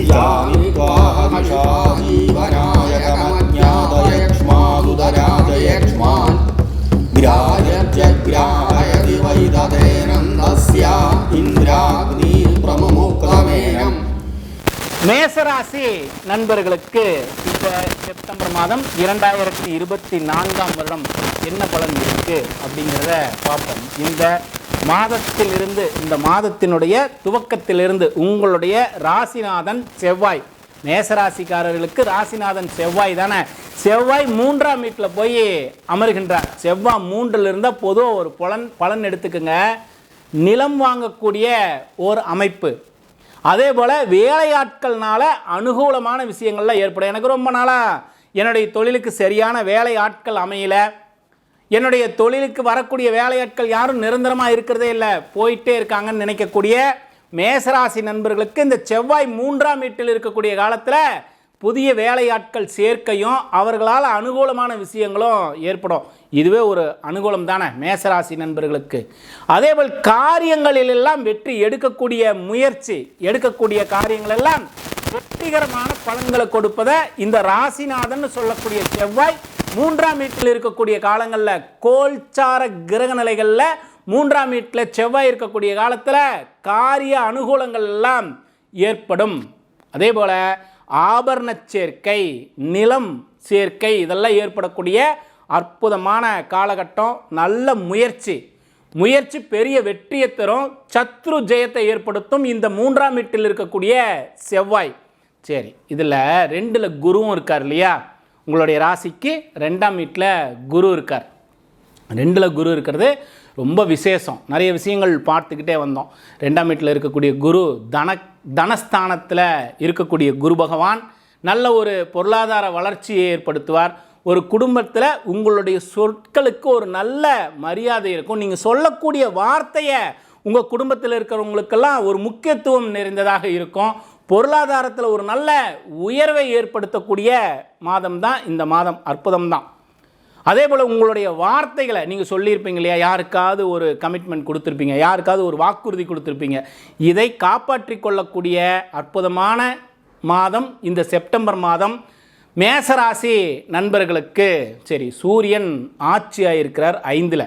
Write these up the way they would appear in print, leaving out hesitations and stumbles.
ஜீவாதித்வாஹிஷாஜீவனாயகமஜ்ஞாதயக்ஷ்மாதுதராஜயக்ஷ்மான் கிராயத்யக்ராயதி வைததேனந்தஸ்ய இந்திராக்னி பிரமுமுக்தமேனம். மேசராசி நண்பர்களுக்கு இந்த செப்டம்பர் மாதம் 2024ஆம் வருடம் என்ன பலன் இருக்கு அப்படிங்கிறத பார்ப்போம். இந்த மாதத்திலிருந்து, இந்த மாதத்தினுடைய துவக்கத்திலிருந்து உங்களுடைய ராசிநாதன் செவ்வாய், மேசராசிக்காரர்களுக்கு ராசிநாதன் செவ்வாய் தானே, செவ்வாய் 3ஆம் வீட்டில் போய் அமர்கின்றார். செவ்வாய் 3ல் இருந்தால் பொதுவாக ஒரு பலன் எடுத்துக்குங்க, நிலம் வாங்கக்கூடிய ஒரு அமைப்பு. அதே போல் வேலையாட்கள்னால அனுகூலமான விஷயங்கள்லாம் ஏற்படும். எனக்கு ரொம்ப நாளாக என்னுடைய தொழிலுக்கு சரியான வேலை ஆட்கள் அமையலை, என்னுடைய தொழிலுக்கு வரக்கூடிய வேலையாட்கள் யாரும் நிரந்தரமாக இருக்கிறதே இல்லை, போயிட்டே இருக்காங்கன்னு நினைக்கக்கூடிய மேசராசி நண்பர்களுக்கு இந்த செவ்வாய் 3ஆம் வீட்டில் இருக்கக்கூடிய காலத்தில் புதிய வேலையாட்கள் சேர்க்கையும் அவர்களால் அனுகூலமான விஷயங்களும் ஏற்படும். இதுவே ஒரு அனுகூலம் தானே மேசராசி நண்பர்களுக்கு. அதேபோல் காரியங்களிலெல்லாம் வெற்றி எடுக்கக்கூடிய முயற்சி, எடுக்கக்கூடிய காரியங்கள் எல்லாம் வெற்றிகரமான பலன்களை கொடுப்பதை இந்த ராசிநாதன் சொல்லக்கூடிய செவ்வாய் 3ஆம் வீட்டில் இருக்கக்கூடிய காலங்களில், கோல்சார கிரக நிலைகளில் 3ஆம் வீட்டில் செவ்வாய் இருக்கக்கூடிய காலத்தில் காரிய அனுகூலங்கள் எல்லாம் ஏற்படும். அதே போல் ஆபரண சேர்க்கை, நிலம் சேர்க்கை இதெல்லாம் ஏற்படக்கூடிய அற்புதமான காலகட்டம். நல்ல முயற்சி பெரிய வெற்றியை தரும், சத்ரு ஜெயத்தை ஏற்படுத்தும் இந்த 3ஆம் வீட்டில் இருக்கக்கூடிய செவ்வாய். சரி, இதில் 2ல் குருவும் இருக்கார் இல்லையா, உங்களுடைய ராசிக்கு 2ஆம் வீட்டில் குரு இருக்கார். 2ல் குரு இருக்கிறது ரொம்ப விசேஷம். நிறைய விஷயங்கள் பார்த்துக்கிட்டே வந்தோம். 2ஆம் வீட்டில் இருக்கக்கூடிய குரு தனஸ்தானத்தில் இருக்கக்கூடிய குரு பகவான் நல்ல ஒரு பொருளாதார வளர்ச்சியை ஏற்படுத்துவார். ஒரு குடும்பத்தில் உங்களுடைய சொற்களுக்கு ஒரு நல்ல மரியாதை இருக்கும். நீங்கள் சொல்லக்கூடிய வார்த்தையை உங்கள் குடும்பத்தில் இருக்கிறவங்களுக்கெல்லாம் ஒரு முக்கியத்துவம் நிறைந்ததாக இருக்கும். பொருளாதாரத்தில் ஒரு நல்ல உயர்வை ஏற்படுத்தக்கூடிய மாதம் தான் இந்த மாதம். அற்புதம் தான். அதே போல் உங்களுடைய வார்த்தைகளை நீங்கள் சொல்லியிருப்பீங்க இல்லையா, யாருக்காவது ஒரு கமிட்மெண்ட் கொடுத்துருப்பீங்க, யாருக்காவது ஒரு வாக்குறுதி கொடுத்துருப்பீங்க, இதை காப்பாற்றி கொள்ளக்கூடிய அற்புதமான மாதம் இந்த செப்டம்பர் மாதம் மேசராசி நண்பர்களுக்கு. சரி, சூரியன் ஆட்சியாக இருக்கிறார் 5ல்.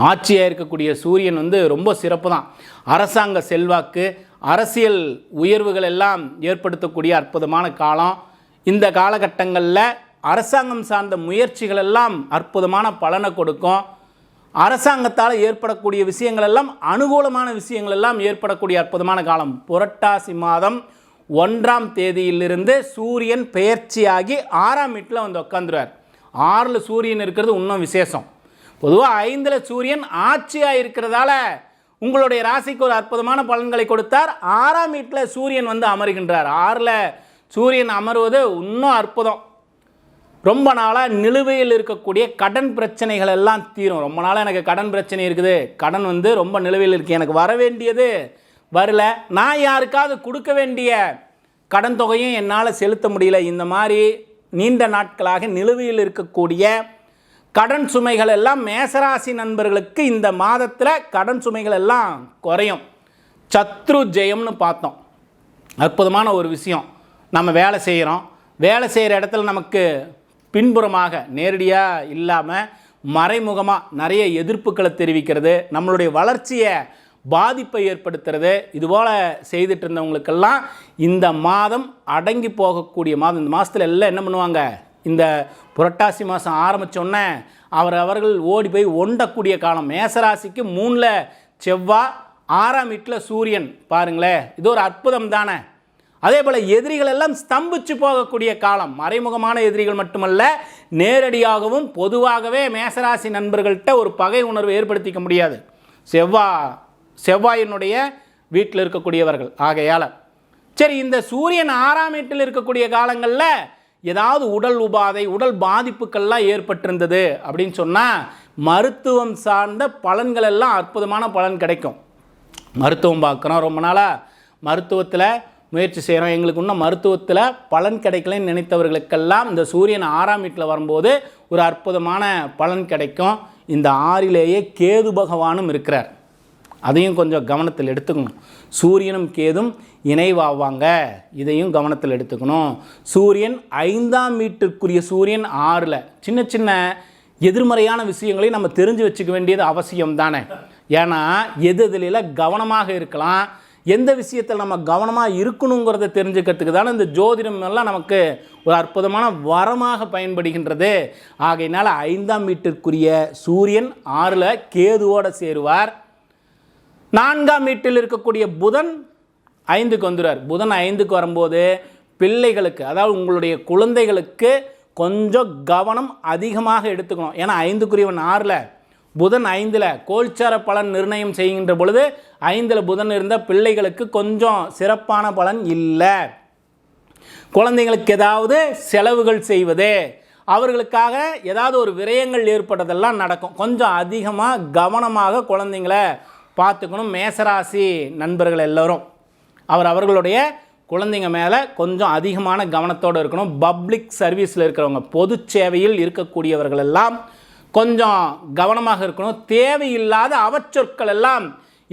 ஆட்சியாக இருக்கக்கூடிய சூரியன் ரொம்ப சிறப்பு தான். அரசாங்க செல்வாக்கு, அரசியல் உயர்வுகள் எல்லாம் ஏற்படுத்தக்கூடிய அற்புதமான காலம். இந்த காலகட்டங்களில் அரசாங்கம் சார்ந்த முயற்சிகள் எல்லாம் அற்புதமான பலனை கொடுக்கும். அரசாங்கத்தால் ஏற்படக்கூடிய விஷயங்கள் எல்லாம் அனுகூலமான விஷயங்கள் எல்லாம் ஏற்படக்கூடிய அற்புதமான காலம். புரட்டாசி மாதம் 1ஆம் தேதியிலிருந்து சூரியன் பெயர்ச்சியாகி 6ஆம் வீட்டில் வந்து உட்காந்துருவார். 6ல் சூரியன் இருக்கிறது இன்னும் விசேஷம். பொதுவாக 5ல் சூரியன் ஆட்சியாக இருக்கிறதால உங்களுடைய ராசிக்கு ஒரு அற்புதமான பலன்களை கொடுத்தார். 6ஆம் வீட்டில் சூரியன் வந்து அமர்கின்றார். 6ல் சூரியன் அமர்வது இன்னும் அற்புதம். ரொம்ப நாளாக நிலுவையில் இருக்கக்கூடிய கடன் பிரச்சனைகள் எல்லாம் தீரும். ரொம்ப நாளாக எனக்கு கடன் பிரச்சனை இருக்குது, கடன் ரொம்ப நிலுவையில் இருக்குது, எனக்கு வர வேண்டியது வரல, நான் யாருக்காவது கொடுக்க வேண்டிய கடன் தொகையும் என்னால் செலுத்த முடியல, இந்த மாதிரி நீண்ட நாட்களாக நிலுவையில் இருக்கக்கூடிய கடன் சுமைகள் எல்லாம் மேசராசி நண்பர்களுக்கு இந்த மாதத்தில் கடன் சுமைகள் எல்லாம் குறையும். சத்ரு ஜெயம்னு பார்த்தோம். அற்புதமான ஒரு விஷயம். நம்ம வேலை செய்கிற இடத்துல நமக்கு பின்புறமாக நேரடியாக இல்லாமல் மறைமுகமாக நிறைய எதிர்ப்புகளை தெரிவிக்கிறது, நம்மளுடைய வளர்ச்சியை பாதிப்பை ஏற்படுத்துறது, இதுபோல் செய்துட்டு இருந்தவங்களுக்கெல்லாம் இந்த மாதம் அடங்கி போகக்கூடிய மாதம். இந்த மாதத்தில் எல்லாம் என்ன பண்ணுவாங்க, இந்த புரட்டாசி மாதம் ஆரம்பித்தோடனே அவர்கள் ஓடி போய் ஒண்டக்கூடிய காலம். மேசராசிக்கு 3ல் செவ்வாய், 6ஆம் வீட்டில் சூரியன். பாருங்களேன், இது ஒரு அற்புதம் தானே. அதே போல் எதிரிகள் எல்லாம் ஸ்தம்பிச்சு போகக்கூடிய காலம். மறைமுகமான எதிரிகள் மட்டுமல்ல, நேரடியாகவும் பொதுவாகவே மேசராசி நண்பர்கள்ட்ட ஒரு பகை உணர்வு ஏற்படுத்திக்க முடியாது. செவ்வாயினுடைய வீட்டில் இருக்கக்கூடியவர்கள் ஆகையால். சரி, இந்த சூரியன் 6ஆம் வீட்டில் இருக்கக்கூடிய காலங்களில் ஏதாவது உடல் உபாதை, உடல் பாதிப்புக்கள்லாம் ஏற்பட்டிருந்தது அப்படின்னு சொன்னால் மருத்துவம் சார்ந்த பலன்கள் எல்லாம் அற்புதமான பலன் கிடைக்கும். மருத்துவம் பார்க்குறோம், ரொம்ப நாளாக மருத்துவத்தில் முயற்சி செய்கிறோம், எங்களுக்கு இன்னும் மருத்துவத்தில் பலன் கிடைக்கலன்னு நினைத்தவர்களுக்கெல்லாம் இந்த சூரியன் 6ஆம் வீட்டில் வரும்போது ஒரு அற்புதமான பலன் கிடைக்கும். இந்த 6லேயே கேது பகவானும் இருக்கிறார், அதையும் கொஞ்சம் கவனத்தில் எடுத்துக்கணும். சூரியனும் கேதும் இணைவாவாங்க. இதையும் கவனத்தில் எடுத்துக்கணும். சூரியன் 5ஆம் வீட்டிற்குரிய சூரியன் 6ல். சின்ன சின்ன எதிர்மறையான விஷயங்களையும் நம்ம தெரிஞ்சு வச்சுக்க வேண்டியது அவசியம் தானே. ஏன்னா எதுல கவனமாக இருக்கலாம், எந்த விஷயத்தில் நம்ம கவனமாக இருக்கணுங்கிறத தெரிஞ்சுக்கிறதுக்கு தானே இந்த ஜோதிடம் எல்லாம் நமக்கு ஒரு அற்புதமான வரமாக பயன்படுகின்றது. ஆகையினால் 5ஆம் வீட்டிற்குரிய சூரியன் 6ல் கேதுவோடு சேருவார். 4ஆம் வீட்டில் இருக்கக்கூடிய புதன் 5க்கு வந்துடுவார். புதன் 5க்கு வரும்போது பிள்ளைகளுக்கு, அதாவது உங்களுடைய குழந்தைகளுக்கு கொஞ்சம் கவனம் அதிகமாக எடுத்துக்கணும். ஏன்னா 5க்குரியவன் 6ல், புதன் 5ல். கோல்சார பலன் நிர்ணயம் செய்கின்ற பொழுது 5ல் புதன் இருந்த பிள்ளைகளுக்கு கொஞ்சம் சிறப்பான பலன் இல்லை. குழந்தைங்களுக்கு ஏதாவது செலவுகள் செய்வது, அவர்களுக்காக ஏதாவது ஒரு விரயங்கள் ஏற்பட்டதெல்லாம் நடக்கும். கொஞ்சம் அதிகமாக கவனமாக குழந்தைங்களை பார்த்துக்கணும். மேசராசி நண்பர்கள் எல்லோரும் அவர்களுடைய குழந்தைங்க மேலே கொஞ்சம் அதிகமான கவனத்தோடு இருக்கணும். பப்ளிக் சர்வீஸில் இருக்கிறவங்க, பொது சேவையில் இருக்கக்கூடியவர்கள் எல்லாம் கொஞ்சம் கவனமாக இருக்கணும். தேவையில்லாத அவச்சொற்கள் எல்லாம்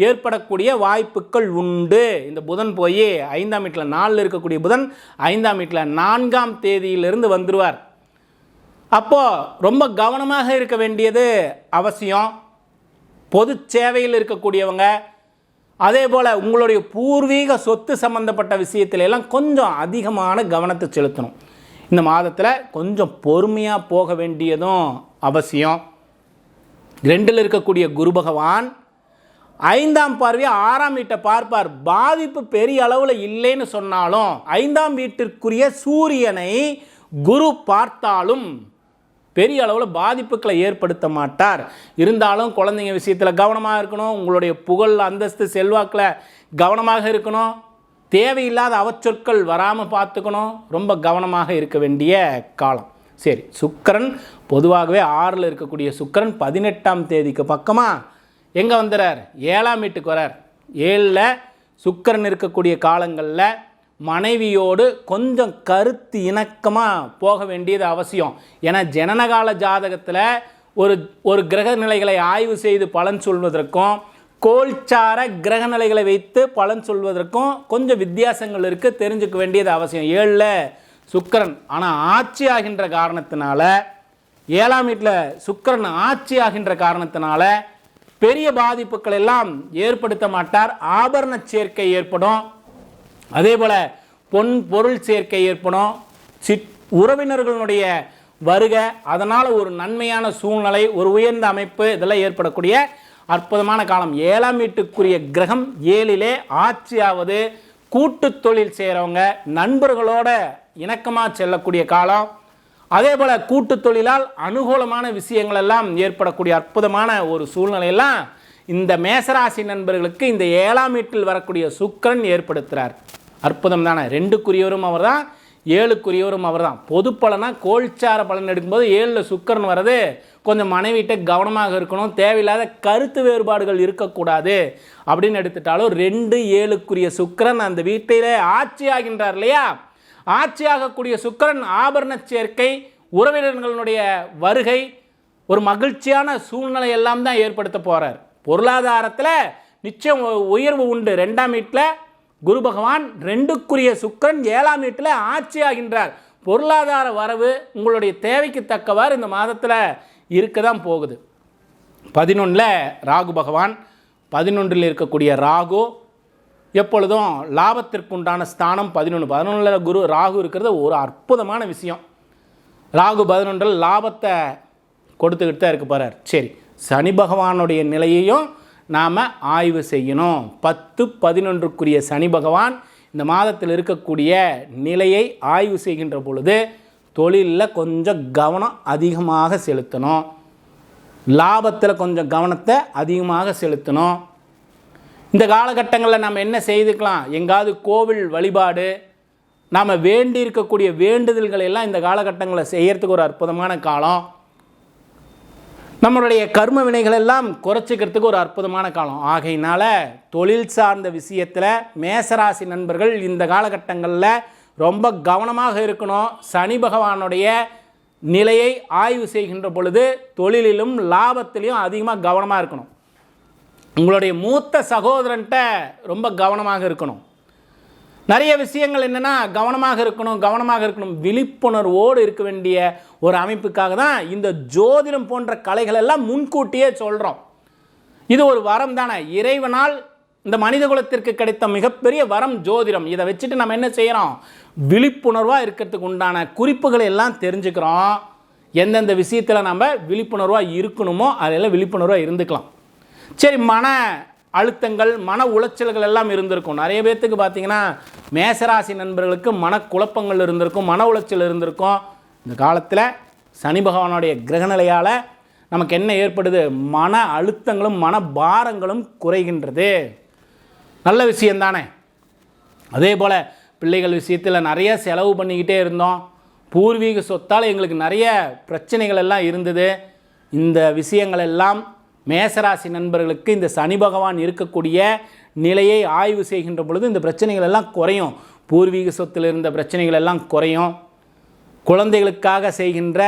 ஏற்படக்கூடிய வாய்ப்புகள் உண்டு. இந்த புதன் போய் 5ஆம் வீட்டில் 4ல் இருக்கக்கூடிய புதன் 5ஆம் வீட்டில் 4ஆம் தேதியிலிருந்து வந்துடுவார். அப்போது ரொம்ப கவனமாக இருக்க வேண்டியது அவசியம். பொது சேவையில் இருக்கக்கூடியவங்க, அதே போல் உங்களுடைய பூர்வீக சொத்து சம்பந்தப்பட்ட விஷயத்துல எல்லாம் கொஞ்சம் அதிகமான கவனத்தை செலுத்தணும். இந்த மாதத்தில் கொஞ்சம் பொறுமையாக போக வேண்டியதும் அவசியம். 2ல் இருக்கக்கூடிய குரு பகவான் 5ஆம் பார்வையை 6ஆம் வீட்டை பார்ப்பார். பாதிப்பு பெரிய அளவில் இல்லைன்னு சொன்னாலும் 5ஆம் வீட்டிற்குரிய சூரியனை குரு பார்த்தாலும் பெரிய அளவில் பாதிப்புகளை ஏற்படுத்த மாட்டார். இருந்தாலும் குழந்தைங்க விஷயத்தில் கவனமாக இருக்கணும். உங்களுடைய புகழ், அந்தஸ்து, செல்வாக்கில் கவனமாக இருக்கணும். தேவையில்லாத அவச்சொற்கள் வராமல் பார்த்துக்கணும். ரொம்ப கவனமாக இருக்க வேண்டிய காலம். சரி, சுக்கிரன் பொதுவாகவே 6ல் இருக்கக்கூடிய சுக்கிரன் 18ஆம் தேதிக்கு பக்கமாக எங்கே வந்துடுறார்? 7ஆம் வீட்டுக்கு வரார். 7ல் சுக்கிரன் இருக்கக்கூடிய காலங்களில் மனைவியோடு கொஞ்சம் கருத்து இணக்கமாக போக வேண்டியது அவசியம். ஏன்னா ஜனனகால ஜாதகத்தில் ஒரு கிரக நிலைகளை ஆய்வு செய்து பலன் சொல்வதற்கும் கோல்சார கிரக நிலைகளை வைத்து பலன் சொல்வதற்கும் கொஞ்சம் வித்தியாசங்கள் இருக்குது, தெரிஞ்சுக்க வேண்டியது அவசியம். 7ல் சுக்கிரன் ஆனால் ஆட்சி ஆகின்ற காரணத்தினால, 7ஆம் வீட்டில் சுக்கிரன் ஆட்சி ஆகின்ற காரணத்தினால பெரிய பாதிப்புகள் எல்லாம் ஏற்படுத்த மாட்டார். ஆபரண சேர்க்கை ஏற்படும். அதே போல் பொருள் சேர்க்கை ஏற்படும். உறவினர்களுடைய வருகை, அதனால் ஒரு நன்மையான சூழ்நிலை, ஒரு உயர்ந்த அமைப்பு, இதெல்லாம் ஏற்படக்கூடிய அற்புதமான காலம். 7ஆம் வீட்டுக்குரிய கிரகம் 7லே ஆட்சியாவது, கூட்டு தொழில் செய்கிறவங்க நண்பர்களோட இணக்கமாக செல்லக்கூடிய காலம். அதே போல் கூட்டு தொழிலால் அனுகூலமான விஷயங்கள் எல்லாம் ஏற்படக்கூடிய அற்புதமான ஒரு சூழ்நிலையெல்லாம் இந்த மேசராசி நண்பர்களுக்கு இந்த 7ஆம் வீட்டில் வரக்கூடிய சுக்கிரன் ஏற்படுத்துகிறார். அற்புதம் தானே. 2க்குரியவரும் அவர் தான், 7க்குரியவரும் அவர் தான். பொது பலனாக கோல்சார பலன் எடுக்கும்போது 7ல் சுக்கிரன் வர்றது கொஞ்சம் மனைவிட்ட கவனமாக இருக்கணும். தேவையில்லாத கருத்து வேறுபாடுகள் இருக்கக்கூடாது அப்படின்னு எடுத்துட்டாலும் 2, 7க்குரிய சுக்கிரன் அந்த வீட்டிலே ஆட்சி ஆகின்றார் இல்லையா? ஆட்சியாகக்கூடிய சுக்கிரன் ஆபரண சேர்க்கை, உறவினர்களுடைய வருகை, ஒரு மகிழ்ச்சியான சூழ்நிலை எல்லாம் தான் ஏற்படுத்த போகிறார். பொருளாதாரத்தில் நிச்சயம் உயர்வு உண்டு. 2ஆம் வீட்டில் குரு பகவான், 2க்குரிய சுக்கிரன் 7ஆம் வீட்டில் ஆட்சி ஆகின்றார். பொருளாதார வரவு உங்களுடைய தேவைக்கு தக்கவாறு இந்த மாதத்தில் இருக்க தான் போகுது. 11ல் ராகு பகவான், 11ல் இருக்கக்கூடிய ராகு எப்பொழுதும் லாபத்திற்குண்டான ஸ்தானம் 11ல் ராகு இருக்கிறது ஒரு அற்புதமான விஷயம். ராகு 11ல் லாபத்தை கொடுத்துக்கிட்டு தான் இருக்க போகிறார். சரி, சனி பகவானுடைய நிலையையும் நாம் ஆய்வு செய்யணும். 10, 11க்குரிய சனி பகவான் இந்த மாதத்தில் இருக்கக்கூடிய நிலையை ஆய்வு செய்கின்ற பொழுது தொழிலில் கொஞ்சம் கவனம் அதிகமாக செலுத்தணும். லாபத்தில் கொஞ்சம் கவனத்தை அதிகமாக செலுத்தணும். இந்த காலகட்டங்களில் நம்ம என்ன செய்துக்கலாம்? எங்காவது கோவில் வழிபாடு, நாம் வேண்டி இருக்கக்கூடிய வேண்டுதல்களை எல்லாம் இந்த காலகட்டங்களில் செய்யறதுக்கு ஒரு அற்புதமான காலம். நம்மளுடைய கர்ம வினைகள் எல்லாம் குறைச்சிக்கிறதுக்கு ஒரு அற்புதமான காலம். ஆகையினால தொழில் சார்ந்த விஷயத்தில் மேசராசி நண்பர்கள் இந்த காலகட்டங்களில் ரொம்ப கவனமாக இருக்கணும். சனி பகவானுடைய நிலையை ஆய்வு செய்கின்ற பொழுது தொழிலிலும் லாபத்திலையும் அதிகமாக கவனமாக இருக்கணும். உங்களுடைய மூத்த சகோதரன்ட்ட ரொம்ப கவனமாக இருக்கணும். நிறைய விஷயங்கள் என்னென்னா கவனமாக இருக்கணும், விழிப்புணர்வோடு இருக்க வேண்டிய ஒரு அமைப்புக்காக தான் இந்த ஜோதிடம் போன்ற கலைகள் எல்லாம் முன்கூட்டியே சொல்கிறோம். இது ஒரு வரம் தானே, இறைவனால் இந்த மனித குலத்திற்கு கிடைத்த மிகப்பெரிய வரம் ஜோதிடம். இதை வச்சுட்டு நம்ம என்ன செய்கிறோம், விழிப்புணர்வாக இருக்கிறதுக்கு உண்டான குறிப்புகளை எல்லாம் தெரிஞ்சுக்கிறோம். எந்தெந்த விஷயத்தில் நம்ம விழிப்புணர்வாக இருக்கணுமோ அதெல்லாம் விழிப்புணர்வாக இருந்துக்கலாம். சரி, மன அழுத்தங்கள் மன உளைச்சல்கள் எல்லாம் இருந்திருக்கும். நிறைய பேர்த்துக்கு பார்த்தீங்கன்னா மேசராசி நண்பர்களுக்கு மனக்குழப்பங்கள் இருந்திருக்கும், மன உளைச்சல் இருந்திருக்கும். இந்த காலத்தில் சனி பகவானுடைய கிரகநிலையால் நமக்கு என்ன ஏற்படுது, மன அழுத்தங்களும் மன பாரங்களும் குறைகின்றது. நல்ல விஷயந்தானே. அதே போல் பிள்ளைகள் விஷயத்தில் நிறைய செலவு பண்ணிக்கிட்டே இருந்தோம். பூர்வீக சொத்தால் எங்களுக்கு நிறைய பிரச்சனைகள் எல்லாம் இருந்தது. இந்த விஷயங்கள் எல்லாம் மேசராசி நண்பர்களுக்கு இந்த சனி பகவான் இருக்கக்கூடிய நிலையை ஆய்வு செய்கின்ற பொழுது இந்த பிரச்சனைகள் எல்லாம் குறையும். பூர்வீக சொத்தில் இருந்த பிரச்சனைகள் எல்லாம் குறையும். குழந்தைகளுக்காக செய்கின்ற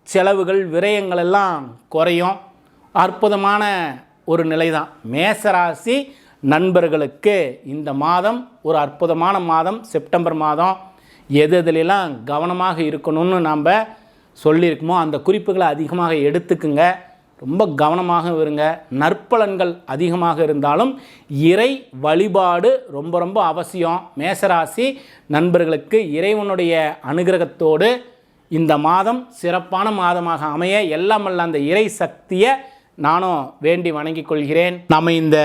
செலவுகள் விரயங்கள் எல்லாம் குறையும். அற்புதமான ஒரு நிலை தான் மேசராசி நண்பர்களுக்கு. இந்த மாதம் ஒரு அற்புதமான மாதம், செப்டம்பர் மாதம். எதுலாம் கவனமாக இருக்கணும்னு நாம் சொல்லியிருக்கோமோ அந்த குறிப்புகளை அதிகமாக எடுத்துக்குங்க. ரொம்ப கவனமாக இருங்க. நற்பலன்கள் அதிகமாக இருந்தாலும் இறை வழிபாடு ரொம்ப ரொம்ப அவசியம். மேசராசி நண்பர்களுக்கு இறைவனுடைய அனுகிரகத்தோடு இந்த மாதம் சிறப்பான மாதமாக அமைய எல்லாம் வல்ல அந்த இறை சக்தியை நானும் வேண்டி வணங்கிக் கொள்கிறேன். நம்ம இந்த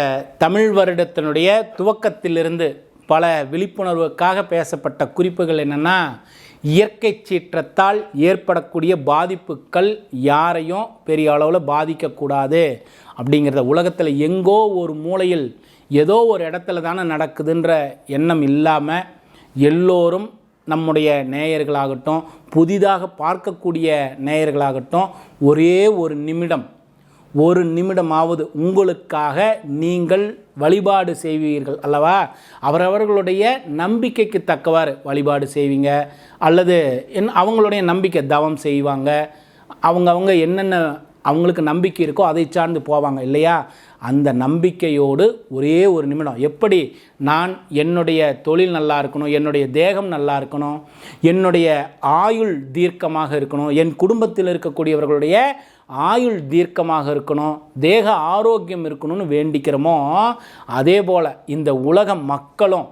தமிழ் வருடத்தினுடைய துவக்கத்திலிருந்து பல விழிப்புணர்வுக்காக பேசப்பட்ட குறிப்புகள் என்னென்னா, இயற்கை சீற்றத்தால் ஏற்படக்கூடிய பாதிப்புகள் யாரையும் பெரிய அளவில் பாதிக்கக்கூடாது அப்படிங்கிறத, உலகத்தில் எங்கோ ஒரு மூலையில் ஏதோ ஒரு இடத்துல தானே நடக்குதுன்ற எண்ணம் இல்லாமல் எல்லோரும் நம்முடைய நேயர்களாகட்டும், புதிதாக பார்க்கக்கூடிய நேயர்களாகட்டும், ஒரே ஒரு நிமிடமாவது உங்களுக்காக நீங்கள் வழிபாடு செய்வீர்கள் அல்லவா? அவரவர்களுடைய நம்பிக்கைக்கு தக்கவாறு வழிபாடு செய்வீங்க, அல்லது அவங்களுடைய நம்பிக்கை தவம் செய்வாங்க. அவங்க என்னென்ன அவங்களுக்கு நம்பிக்கை இருக்கோ அதை சார்ந்து போவாங்க இல்லையா? அந்த நம்பிக்கையோடு ஒரே ஒரு நிமிடம், எப்படி நான் என்னுடைய தொழில் நல்லா இருக்கணும், என்னுடைய தேகம் நல்லா இருக்கணும், என்னுடைய ஆயுள் தீர்க்கமாக இருக்கணும், என் குடும்பத்தில் இருக்கக்கூடியவர்களுடைய ஆயுள் தீர்க்கமாக இருக்கணும், தேக ஆரோக்கியம் இருக்கணும்னு வேண்டிக்கிறோமோ, அதே போல் இந்த உலக மக்களும்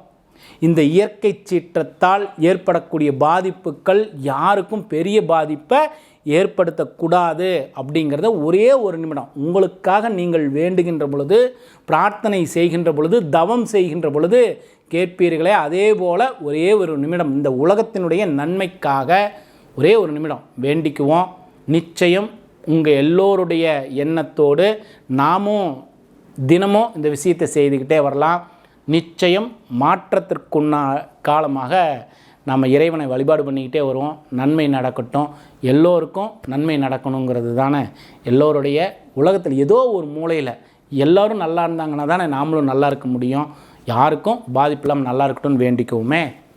இந்த இயற்கை சீற்றத்தால் ஏற்படக்கூடிய பாதிப்புகள் யாருக்கும் பெரிய பாதிப்பை ஏற்படுத்தக்கூடாது அப்படிங்கிறத ஒரே ஒரு நிமிடம் உங்களுக்காக நீங்கள் வேண்டுகின்ற பொழுது, பிரார்த்தனை செய்கின்ற பொழுது, தவம் செய்கின்ற பொழுது கேட்பீர்களே, அதே போல் ஒரே ஒரு நிமிடம் இந்த உலகத்தினுடைய நன்மைக்காக ஒரே ஒரு நிமிடம் வேண்டிக்குவோம். நிச்சயம் உங்கள் எல்லோருடைய எண்ணத்தோடு நாமும் தினமும் இந்த விஷயத்தை செய்துக்கிட்டே வரலாம். நிச்சயம் மாற்றத்திற்குன்னா காலமாக நாம் இறைவனை வழிபாடு பண்ணிக்கிட்டே வருவோம். நன்மை நடக்கட்டும், எல்லோருக்கும் நன்மை நடக்கணுங்கிறது தானே எல்லோருடைய உலகத்தில் ஏதோ ஒரு மூலையில் எல்லோரும் நல்லா இருந்தாங்கன்னா தானே நாமளும் நல்லா இருக்க முடியும். யாருக்கும் பாதிப்பில்லாமல் நல்லா இருக்கட்டும்னு வேண்டிக்குவோமே.